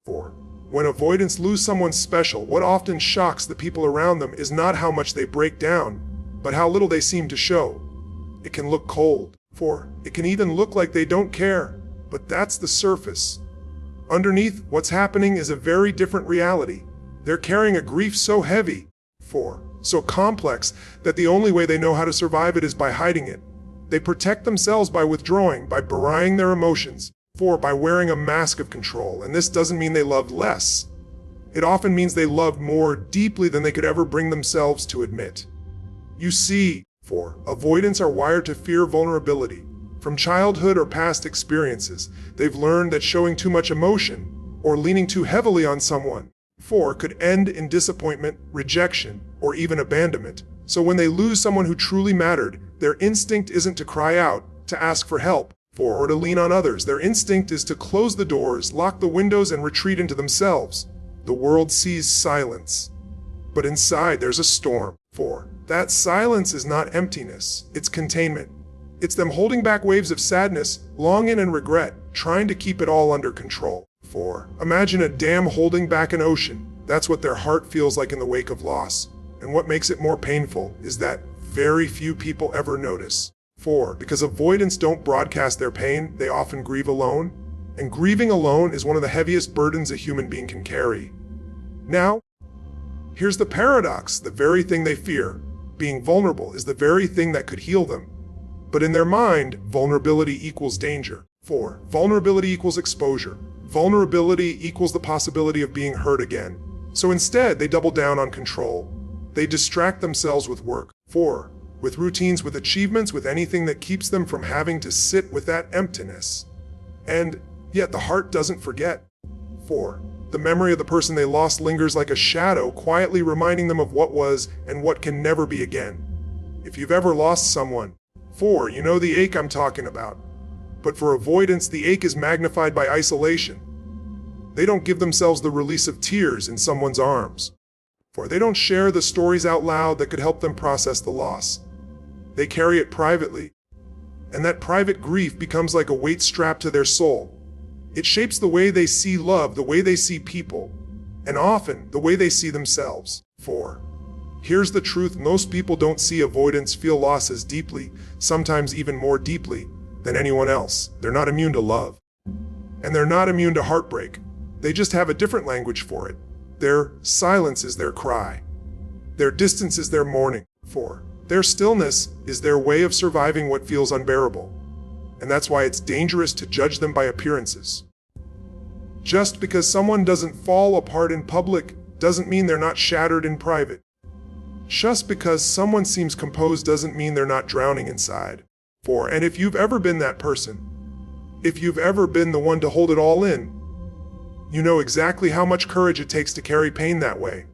4. When avoidants lose someone special, what often shocks the people around them is not how much they break down, but how little they seem to show. It can look cold. 4. It can even look like they don't care, but that's the surface. Underneath, what's happening is a very different reality. They're carrying a grief so heavy, 4, so complex, that the only way they know how to survive it is by hiding it. They protect themselves by withdrawing, by burying their emotions, 4, by wearing a mask of control. And this doesn't mean they love less. It often means they love more deeply than they could ever bring themselves to admit. You see, 4, avoidants are wired to fear vulnerability. From childhood or past experiences, they've learned that showing too much emotion or leaning too heavily on someone, 4, could end in disappointment, rejection, or even abandonment. So when they lose someone who truly mattered, their instinct isn't to cry out, to ask for help, 4, or to lean on others. Their instinct is to close the doors, lock the windows, and retreat into themselves. The world sees silence, but inside there's a storm. 4. That silence is not emptiness, it's containment. It's them holding back waves of sadness, longing, and regret, trying to keep it all under control. 4. Imagine a dam holding back an ocean. That's what their heart feels like in the wake of loss. And what makes it more painful is that very few people ever notice. 4. Because avoidants don't broadcast their pain, they often grieve alone. And grieving alone is one of the heaviest burdens a human being can carry. Now, here's the paradox. The very thing they fear, being vulnerable, is the very thing that could heal them. But in their mind, vulnerability equals danger. 4. Vulnerability equals exposure. Vulnerability equals the possibility of being hurt again. So instead, they double down on control. They distract themselves with work. 4. With routines, with achievements, with anything that keeps them from having to sit with that emptiness. And yet the heart doesn't forget. 4. The memory of the person they lost lingers like a shadow, quietly reminding them of what was and what can never be again. If you've ever lost someone, 4, you know the ache I'm talking about. But for avoidants, the ache is magnified by isolation. They don't give themselves the release of tears in someone's arms. 4, they don't share the stories out loud that could help them process the loss. They carry it privately. And that private grief becomes like a weight strapped to their soul. It shapes the way they see love, the way they see people, and often the way they see themselves. 4. Here's the truth. Most people don't see avoidants feel loss as deeply, sometimes even more deeply, than anyone else. They're not immune to love. And they're not immune to heartbreak. They just have a different language for it. Their silence is their cry. Their distance is their mourning. 4. Their stillness is their way of surviving what feels unbearable. And that's why it's dangerous to judge them by appearances. Just because someone doesn't fall apart in public doesn't mean they're not shattered in private. Just because someone seems composed doesn't mean they're not drowning inside. 4. And if you've ever been that person, if you've ever been the one to hold it all in, you know exactly how much courage it takes to carry pain that way.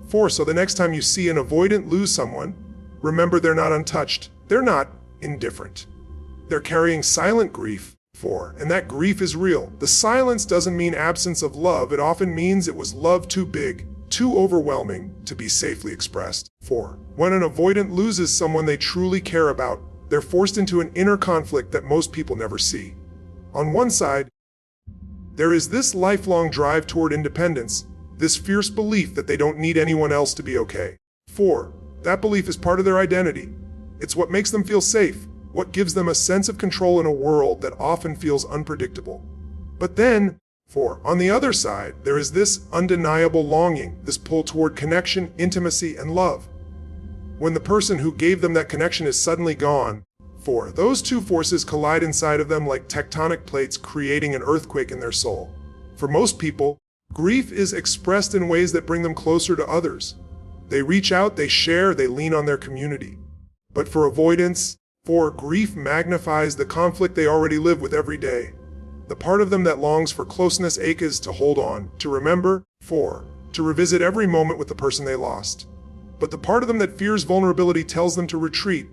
4. So the next time you see an avoidant lose someone, remember they're not untouched. They're not indifferent. They're carrying silent grief. 4. And that grief is real. The silence doesn't mean absence of love. It often means it was love too big, too overwhelming to be safely expressed. 4. When an avoidant loses someone they truly care about, they're forced into an inner conflict that most people never see. On one side, there is this lifelong drive toward independence, this fierce belief that they don't need anyone else to be okay. 4. That belief is part of their identity. It's what makes them feel safe, what gives them a sense of control in a world that often feels unpredictable. But then, 4. On the other side, there is this undeniable longing, this pull toward connection, intimacy, and love. When the person who gave them that connection is suddenly gone, 4. Those two forces collide inside of them like tectonic plates, creating an earthquake in their soul. For most people, grief is expressed in ways that bring them closer to others. They reach out, they share, they lean on their community. But for avoidants, 4. Grief magnifies the conflict they already live with every day. The part of them that longs for closeness aches to hold on, to remember. 4. To revisit every moment with the person they lost. But the part of them that fears vulnerability tells them to retreat,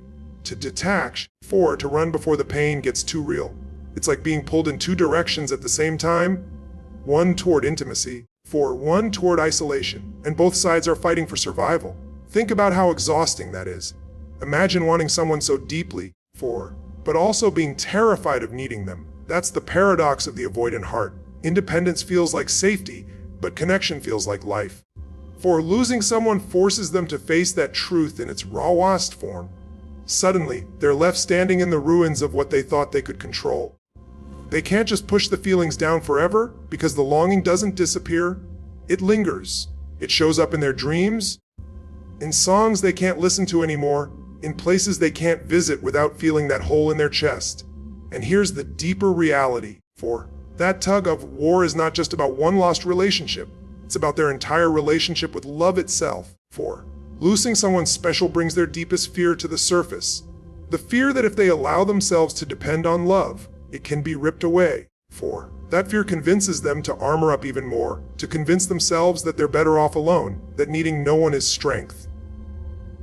to detach. 4. To run before the pain gets too real. It's like being pulled in two directions at the same time. One toward intimacy, 4. One toward isolation. And both sides are fighting for survival. Think about how exhausting that is. Imagine wanting someone so deeply, 4, but also being terrified of needing them. That's the paradox of the avoidant heart. Independence feels like safety, but connection feels like life. 4. Losing someone forces them to face that truth in its rawest form. Suddenly, they're left standing in the ruins of what they thought they could control. They can't just push the feelings down forever, because the longing doesn't disappear. It lingers. It shows up in their dreams, in songs they can't listen to anymore, in places they can't visit without feeling that hole in their chest. And here's the deeper reality. 4. That tug of war is not just about one lost relationship. It's about their entire relationship with love itself. 4. Losing someone special brings their deepest fear to the surface. The fear that if they allow themselves to depend on love, it can be ripped away. 4. That fear convinces them to armor up even more, to convince themselves that they're better off alone, that needing no one is strength.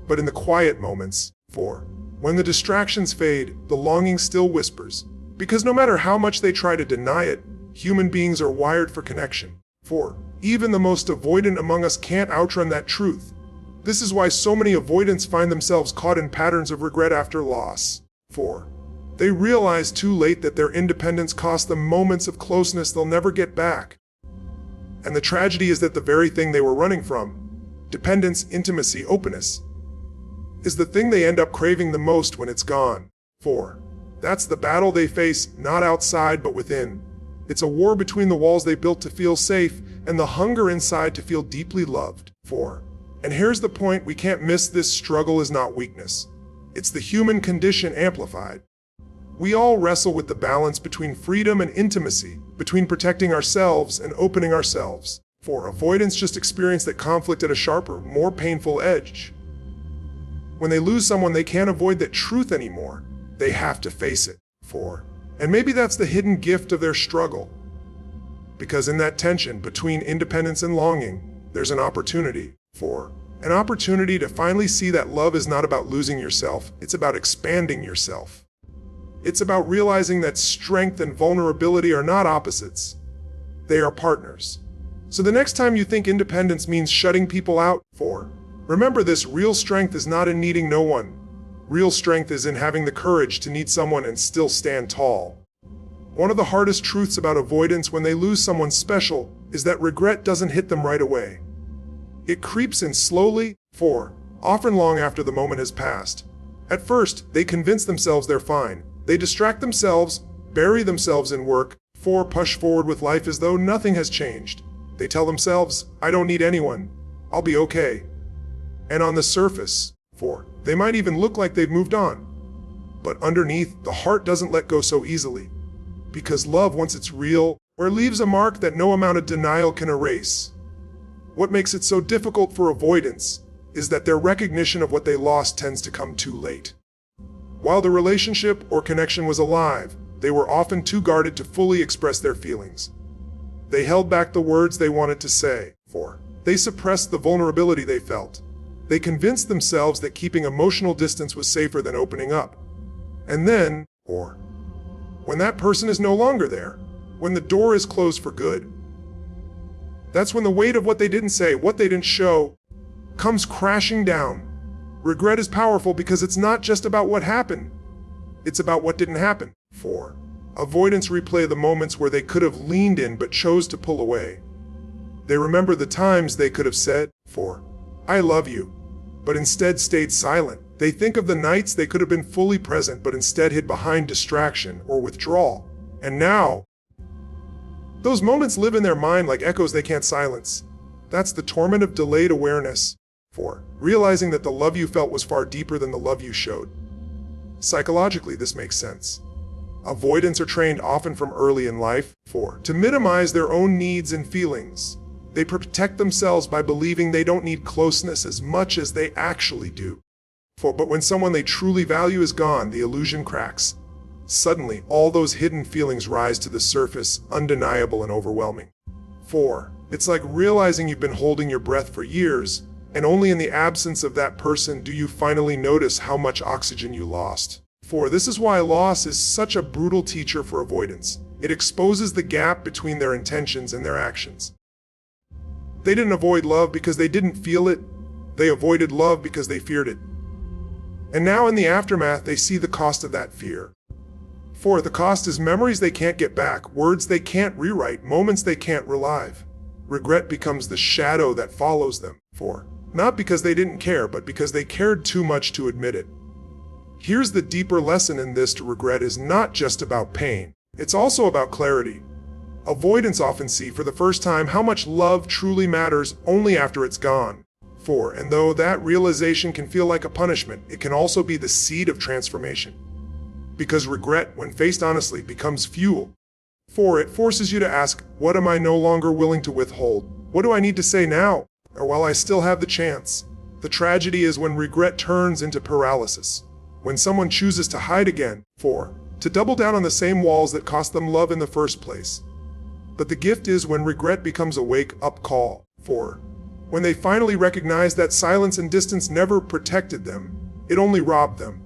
But in the quiet moments, 4. When the distractions fade, the longing still whispers. Because no matter how much they try to deny it, human beings are wired for connection. 4. Even the most avoidant among us can't outrun that truth. This is why so many avoidants find themselves caught in patterns of regret after loss. 4. They realize too late that their independence cost them moments of closeness they'll never get back. And the tragedy is that the very thing they were running from, dependence, intimacy, openness, is the thing they end up craving the most when it's gone. 4. That's the battle they face, not outside but within. It's a war between the walls they built to feel safe and the hunger inside to feel deeply loved. 4. And here's the point we can't miss: this struggle is not weakness. It's the human condition amplified. We all wrestle with the balance between freedom and intimacy, between protecting ourselves and opening ourselves. 4. Avoidants just experience that conflict at a sharper, more painful edge. When they lose someone, they can't avoid that truth anymore. They have to face it. 4. And maybe that's the hidden gift of their struggle. Because in that tension between independence and longing, there's an opportunity. 4. An opportunity to finally see that love is not about losing yourself, it's about expanding yourself. It's about realizing that strength and vulnerability are not opposites. They are partners. So the next time you think independence means shutting people out, 4. Remember this: real strength is not in needing no one. Real strength is in having the courage to need someone and still stand tall. One of the hardest truths about avoidance when they lose someone special is that regret doesn't hit them right away. It creeps in slowly, 4, often long after the moment has passed. At first, they convince themselves they're fine. They distract themselves, bury themselves in work, 4, push forward with life as though nothing has changed. They tell themselves, I don't need anyone. I'll be okay. And on the surface, 4, they might even look like they've moved on. But underneath, the heart doesn't let go so easily. Because love, once it's real, leaves a mark that no amount of denial can erase. What makes it so difficult for avoidance is that their recognition of what they lost tends to come too late. While the relationship or connection was alive, they were often too guarded to fully express their feelings. They held back the words they wanted to say. 4. They suppressed the vulnerability they felt. They convinced themselves that keeping emotional distance was safer than opening up. And then, 4. When that person is no longer there, when the door is closed for good, that's when the weight of what they didn't say, what they didn't show, comes crashing down. Regret is powerful because it's not just about what happened. It's about what didn't happen. 4. Avoidants replay the moments where they could have leaned in but chose to pull away. They remember the times they could have said, 4, I love you, but instead stayed silent. They think of the nights they could have been fully present but instead hid behind distraction or withdrawal. And now, those moments live in their mind like echoes they can't silence. That's the torment of delayed awareness. 4. Realizing that the love you felt was far deeper than the love you showed. Psychologically, this makes sense. Avoidants are trained often from early in life, 4, to minimize their own needs and feelings. They protect themselves by believing they don't need closeness as much as they actually do. 4. But when someone they truly value is gone, the illusion cracks. Suddenly, all those hidden feelings rise to the surface, undeniable and overwhelming. 4. It's like realizing you've been holding your breath for years, and only in the absence of that person do you finally notice how much oxygen you lost. 4. This is why loss is such a brutal teacher for avoidance. It exposes the gap between their intentions and their actions. They didn't avoid love because they didn't feel it. They avoided love because they feared it. And now in the aftermath, they see the cost of that fear. 4. The cost is memories they can't get back, words they can't rewrite, moments they can't relive. Regret becomes the shadow that follows them. 4. Not because they didn't care, but because they cared too much to admit it. Here's the deeper lesson in this: to regret is not just about pain. It's also about clarity. Avoidants often see for the first time how much love truly matters only after it's gone. 4. And though that realization can feel like a punishment, it can also be the seed of transformation. Because regret, when faced honestly, becomes fuel. 4. It forces you to ask, what am I no longer willing to withhold? What do I need to say now? Or while I still have the chance? The tragedy is when regret turns into paralysis. When someone chooses to hide again. 4. To double down on the same walls that cost them love in the first place. But the gift is when regret becomes a wake-up call. 4. When they finally recognize that silence and distance never protected them, it only robbed them.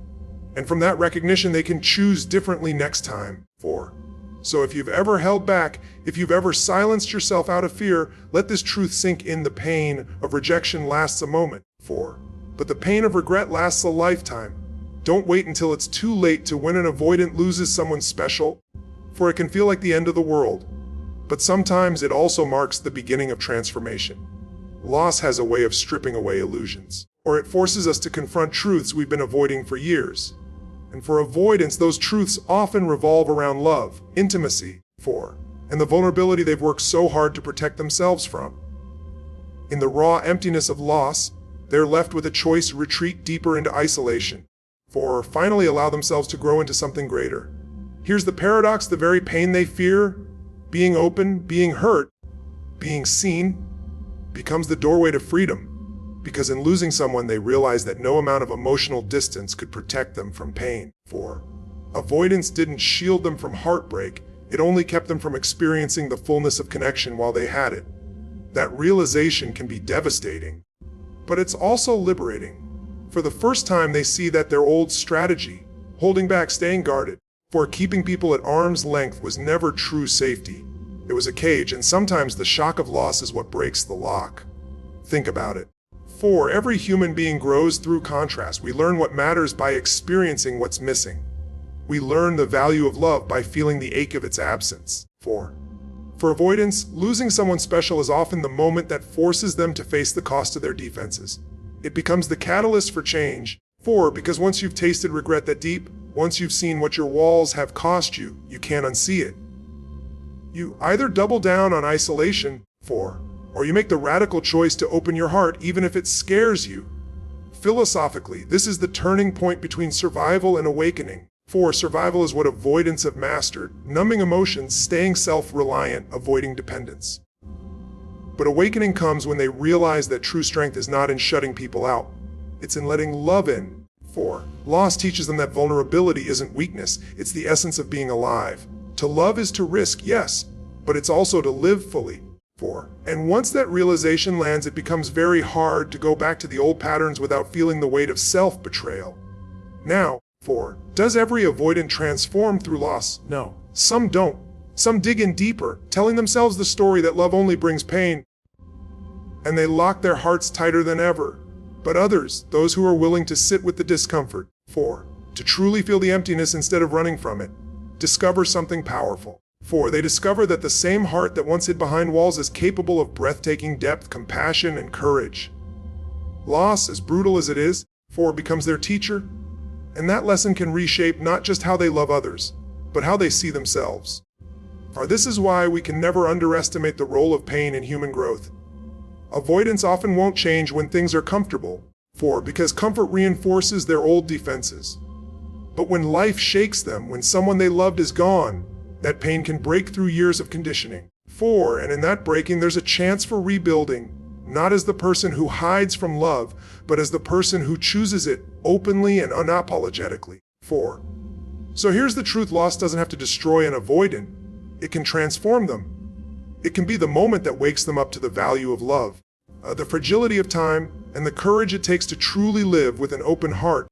And from that recognition, they can choose differently next time. 4. So if you've ever held back, if you've ever silenced yourself out of fear, let this truth sink in: the pain of rejection lasts a moment. 4. But the pain of regret lasts a lifetime. Don't wait until it's too late to when an avoidant loses someone special, for it can feel like the end of the world. But sometimes it also marks the beginning of transformation. Loss has a way of stripping away illusions, or it forces us to confront truths we've been avoiding for years. And for avoidants, those truths often revolve around love, intimacy, 4, and the vulnerability they've worked so hard to protect themselves from. In the raw emptiness of loss, they're left with a choice: retreat deeper into isolation, 4, or finally allow themselves to grow into something greater. Here's the paradox: the very pain they fear, being open, being hurt, being seen, becomes the doorway to freedom. Because in losing someone, they realize that no amount of emotional distance could protect them from pain. 4. Avoidance didn't shield them from heartbreak, it only kept them from experiencing the fullness of connection while they had it. That realization can be devastating, but it's also liberating. For the first time, they see that their old strategy, holding back, staying guarded, for keeping people at arm's length, was never true safety. It was a cage, and sometimes the shock of loss is what breaks the lock. Think about it. 4. Every human being grows through contrast. We learn what matters by experiencing what's missing. We learn the value of love by feeling the ache of its absence. 4. For avoidants, losing someone special is often the moment that forces them to face the cost of their defenses. It becomes the catalyst for change. 4. Because once you've tasted regret that deep, once you've seen what your walls have cost you, you can't unsee it. You either double down on isolation, 4, or you make the radical choice to open your heart even if it scares you. Philosophically, this is the turning point between survival and awakening. 4. Survival is what avoidants have mastered: numbing emotions, staying self-reliant, avoiding dependence. But awakening comes when they realize that true strength is not in shutting people out, it's in letting love in. 4. Loss teaches them that vulnerability isn't weakness, it's the essence of being alive. To love is to risk, yes, but it's also to live fully. 4. And once that realization lands, it becomes very hard to go back to the old patterns without feeling the weight of self-betrayal. Now, 4. Does every avoidant transform through loss? No. Some don't. Some dig in deeper, telling themselves the story that love only brings pain, and they lock their hearts tighter than ever. But others, those who are willing to sit with the discomfort, 4. To truly feel the emptiness instead of running from it, discover something powerful. 4. They discover that the same heart that once hid behind walls is capable of breathtaking depth, compassion, and courage. Loss, as brutal as it is, 4, becomes their teacher, and that lesson can reshape not just how they love others, but how they see themselves. For this is why we can never underestimate the role of pain in human growth. Avoidants often won't change when things are comfortable, 4, because comfort reinforces their old defenses. But when life shakes them, when someone they loved is gone, that pain can break through years of conditioning. 4. And in that breaking, there's a chance for rebuilding, not as the person who hides from love, but as the person who chooses it openly and unapologetically. 4. So here's the truth: loss doesn't have to destroy an avoidant. It can transform them. It can be the moment that wakes them up to the value of love, the fragility of time, and the courage it takes to truly live with an open heart.